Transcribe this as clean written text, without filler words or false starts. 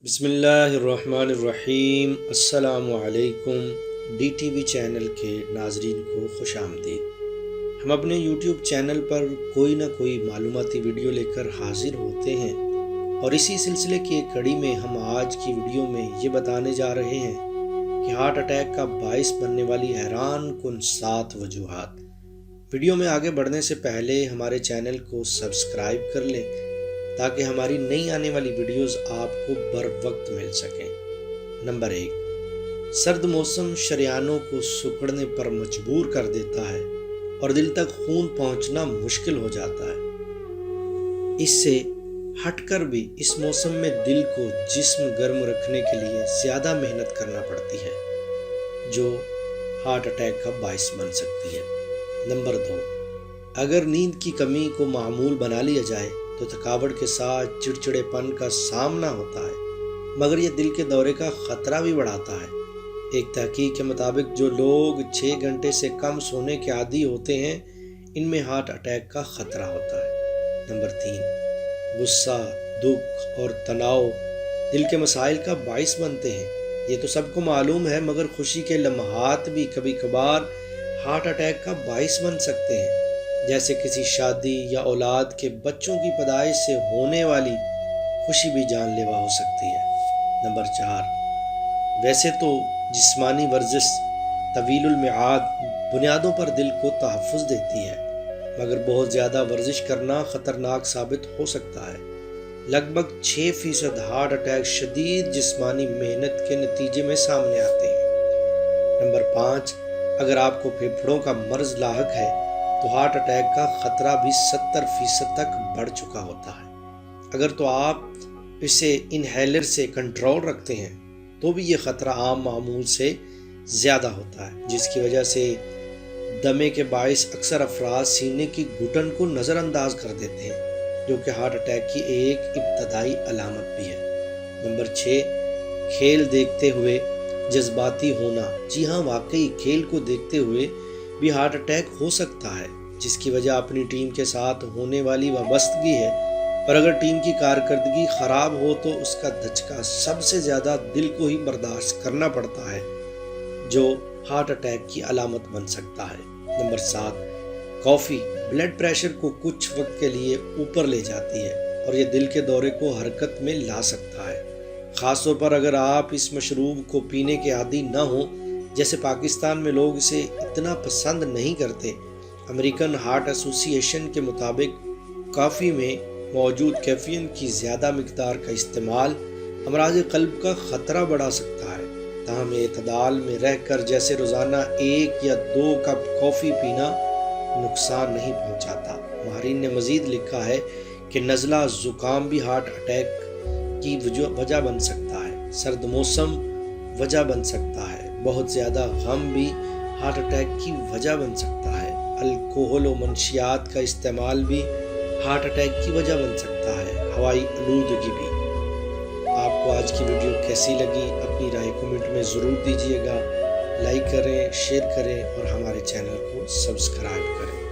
بسم اللہ الرحمن الرحیم۔ السلام علیکم۔ ڈی ٹی وی چینل کے ناظرین کو خوش آمدید۔ ہم اپنے یوٹیوب چینل پر کوئی نہ کوئی معلوماتی ویڈیو لے کر حاضر ہوتے ہیں، اور اسی سلسلے کی ایک کڑی میں ہم آج کی ویڈیو میں یہ بتانے جا رہے ہیں کہ ہارٹ اٹیک کا باعث بننے والی حیران کن 7 وجوہات۔ ویڈیو میں آگے بڑھنے سے پہلے ہمارے چینل کو سبسکرائب کر لیں تاکہ ہماری نئی آنے والی ویڈیوز آپ کو بر وقت مل سکیں۔ نمبر 1، سرد موسم شریانوں کو سکڑنے پر مجبور کر دیتا ہے اور دل تک خون پہنچنا مشکل ہو جاتا ہے۔ اس سے ہٹ کر بھی اس موسم میں دل کو جسم گرم رکھنے کے لیے زیادہ محنت کرنا پڑتی ہے، جو ہارٹ اٹیک کا باعث بن سکتی ہے۔ نمبر 2، اگر نیند کی کمی کو معمول بنا لیا جائے تو تھکاوٹ کے ساتھ چڑچڑے پن کا سامنا ہوتا ہے، مگر یہ دل کے دورے کا خطرہ بھی بڑھاتا ہے۔ ایک تحقیق کے مطابق جو لوگ 6 گھنٹے سے کم سونے کے عادی ہوتے ہیں، ان میں ہارٹ اٹیک کا خطرہ ہوتا ہے۔ نمبر 3، غصہ، دکھ اور تناؤ دل کے مسائل کا باعث بنتے ہیں۔ یہ تو سب کو معلوم ہے، مگر خوشی کے لمحات بھی کبھی کبھار ہارٹ اٹیک کا باعث بن سکتے ہیں، جیسے کسی شادی یا اولاد کے بچوں کی پیدائش سے ہونے والی خوشی بھی جان لیوا ہو سکتی ہے۔ نمبر 4، ویسے تو جسمانی ورزش طویل المعاد بنیادوں پر دل کو تحفظ دیتی ہے، مگر بہت زیادہ ورزش کرنا خطرناک ثابت ہو سکتا ہے۔ لگ بھگ 6% ہارٹ اٹیک شدید جسمانی محنت کے نتیجے میں سامنے آتے ہیں۔ نمبر 5، اگر آپ کو پھیپھڑوں کا مرض لاحق ہے تو ہارٹ اٹیک کا خطرہ بھی 70% تک بڑھ چکا ہوتا ہے۔ اگر تو آپ اسے انہیلر سے کنٹرول رکھتے ہیں تو بھی یہ خطرہ عام معمول سے زیادہ ہوتا ہے، جس کی وجہ سے دمے کے باعث اکثر افراد سینے کی گھٹن کو نظر انداز کر دیتے ہیں، جو کہ ہارٹ اٹیک کی ایک ابتدائی علامت بھی ہے۔ نمبر 6، کھیل دیکھتے ہوئے جذباتی ہونا۔ جی ہاں، واقعی کھیل کو دیکھتے ہوئے بھی ہارٹ اٹیک ہو سکتا ہے، جس کی وجہ اپنی ٹیم کے ساتھ ہونے والی وابستگی ہے، اور اگر ٹیم کی کارکردگی خراب ہو تو اس کا دھچکا سب سے زیادہ دل کو ہی برداشت کرنا پڑتا ہے، جو ہارٹ اٹیک کی علامت بن سکتا ہے۔ نمبر 7، کافی بلڈ پریشر کو کچھ وقت کے لیے اوپر لے جاتی ہے، اور یہ دل کے دورے کو حرکت میں لا سکتا ہے، خاص طور پر اگر آپ اس مشروب کو پینے کے عادی نہ ہوں، جیسے پاکستان میں لوگ اسے اتنا پسند نہیں کرتے۔ امریکن ہارٹ ایسوسی ایشن کے مطابق کافی میں موجود کیفین کی زیادہ مقدار کا استعمال امراض قلب کا خطرہ بڑھا سکتا ہے۔ تاہم اعتدال میں رہ کر جیسے روزانہ 1 یا 2 کپ کافی پینا نقصان نہیں پہنچاتا۔ ماہرین نے مزید لکھا ہے کہ نزلہ زکام بھی ہارٹ اٹیک کی وجہ بن سکتا ہے، سرد موسم وجہ بن سکتا ہے، بہت زیادہ غم بھی ہارٹ اٹیک کی وجہ بن سکتا ہے، الکوہل و منشیات کا استعمال بھی ہارٹ اٹیک کی وجہ بن سکتا ہے، ہوائی آلودگی بھی۔ آپ کو آج کی ویڈیو کیسی لگی؟ اپنی رائے کمنٹ میں ضرور دیجیے گا۔ لائک کریں، شیئر کریں اور ہمارے چینل کو سبسکرائب کریں۔